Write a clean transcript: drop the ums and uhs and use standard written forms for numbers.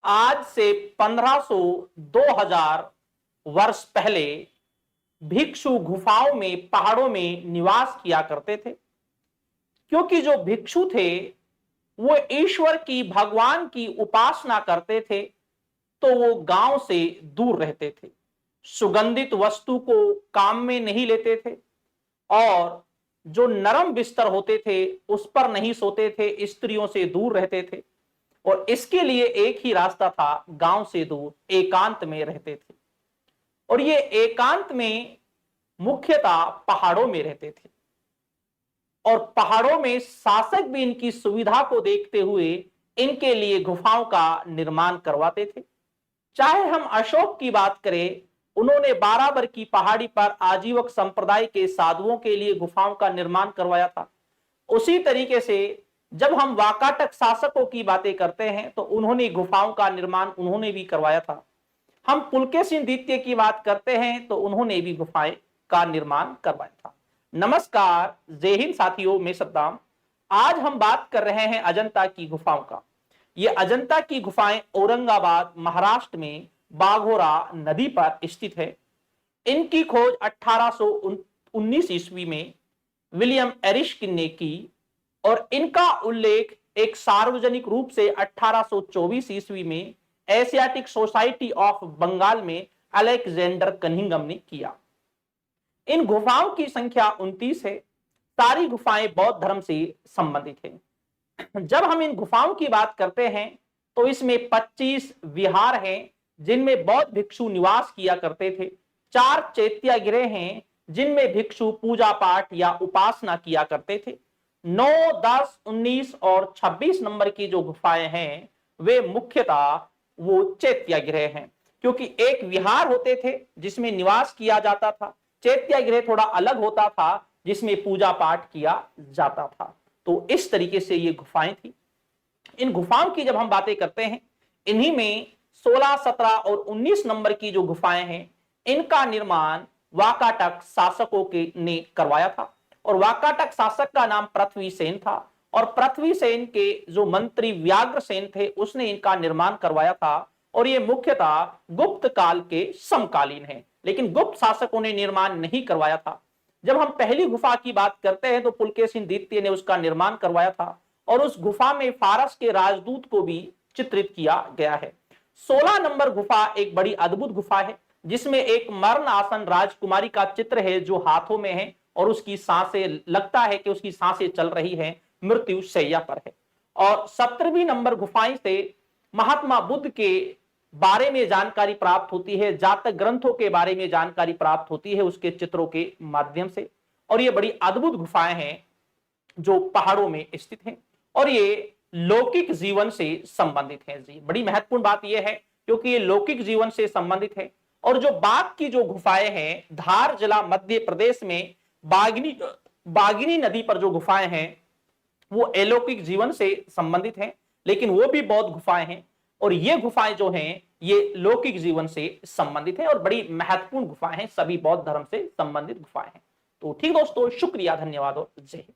आज से 1500 2000 वर्ष पहले भिक्षु गुफाओं में पहाड़ों में निवास किया करते थे। क्योंकि जो भिक्षु थे वो ईश्वर की भगवान की उपासना करते थे, तो वो गांव से दूर रहते थे, सुगंधित वस्तु को काम में नहीं लेते थे और जो नरम बिस्तर होते थे उस पर नहीं सोते थे, स्त्रियों से दूर रहते थे और इसके लिए एक ही रास्ता था, गांव से दूर एकांत में रहते थे। और ये एकांत में मुख्यतः पहाड़ों में रहते थे और पहाड़ों में शासक भी इनकी सुविधा को देखते हुए इनके लिए गुफाओं का निर्माण करवाते थे। चाहे हम अशोक की बात करें, उन्होंने बाराबर की पहाड़ी पर आजीवक संप्रदाय के साधुओं के लिए गुफाओं का निर्माण करवाया था। उसी तरीके से जब हम वाकाटक शासकों की बातें करते हैं तो उन्होंने गुफाओं का निर्माण उन्होंने भी करवाया था। हम पुलकेशिन द्वितीय की बात करते हैं तो उन्होंने भी गुफाएं का निर्माण करवाया था। नमस्कार, जय हिंद साथियों, मैं सद्दाम। आज हम बात कर रहे हैं अजंता की गुफाओं का। ये अजंता की गुफाएं औरंगाबाद महाराष्ट्र में बाघोरा नदी पर स्थित है। इनकी खोज 1819 ईस्वी में विलियम एरिशकिन ने की और इनका उल्लेख एक सार्वजनिक रूप से 1824 ईस्वी में एशियाटिक सोसाइटी ऑफ बंगाल में अलेक्जेंडर कनिंघम ने किया। इन गुफाओं की संख्या 29 है। सारी गुफाएं बौद्ध धर्म से संबंधित हैं। जब हम इन गुफाओं की बात करते हैं तो इसमें 25 विहार हैं जिनमें बौद्ध भिक्षु निवास किया करते थे। 4 चैत्यागृह हैं जिनमें भिक्षु पूजा पाठ या उपासना किया करते थे। 9, 10, 19 और 26 नंबर की जो गुफाएं हैं वे मुख्यतः वो चैत्यागृह हैं, क्योंकि एक विहार होते थे जिसमें निवास किया जाता था, चैत्यागृह थोड़ा अलग होता था जिसमें पूजा पाठ किया जाता था। तो इस तरीके से ये गुफाएं थी। इन गुफाओं की जब हम बातें करते हैं, इन्हीं में 16, 17 और 19 नंबर की जो गुफाएं हैं इनका निर्माण वाकाटक शासकों के ने करवाया था और वाकाटक शासक का नाम पृथ्वीसेन था और पृथ्वीसेन के जो मंत्री व्याघ्रसेन थे उसने इनका निर्माण करवाया था और ये मुख्यतः गुप्त काल के समकालीन है, लेकिन गुप्त शासकों ने निर्माण नहीं करवाया था। जब हम पहली गुफा की बात करते हैं तो पुलकेशिन द्वितीय ने उसका निर्माण करवाया था और उस गुफा में फारस के राजदूत को भी चित्रित किया गया है। 16 नंबर गुफा एक बड़ी अद्भुत गुफा है जिसमें एक मरण आसन राजकुमारी का चित्र है जो हाथों में है और उसकी सांसें, लगता है कि उसकी सांसें चल रही हैं, मृत्यु शैया पर है। और 17वीं नंबर गुफाएं से महात्मा बुद्ध के बारे में जानकारी प्राप्त होती है, जातक ग्रंथों के बारे में जानकारी प्राप्त होती है उसके चित्रों के माध्यम से। और ये बड़ी अद्भुत गुफाएं हैं जो पहाड़ों में स्थित हैं और ये लौकिक जीवन से संबंधित है। जी, बड़ी महत्वपूर्ण बात यह है क्योंकि ये लौकिक जीवन से संबंधित है। और जो बाघ की जो गुफाएं हैं, धार जिला मध्य प्रदेश में बागिनी नदी पर जो गुफाएं हैं वो अलौकिक जीवन से संबंधित हैं, लेकिन वो भी बौद्ध गुफाएं हैं और ये गुफाएं जो हैं ये लौकिक जीवन से संबंधित है और बड़ी महत्वपूर्ण गुफाएं हैं, सभी बौद्ध धर्म से संबंधित गुफाएं हैं। तो ठीक दोस्तों, शुक्रिया, धन्यवाद और जय हिंद।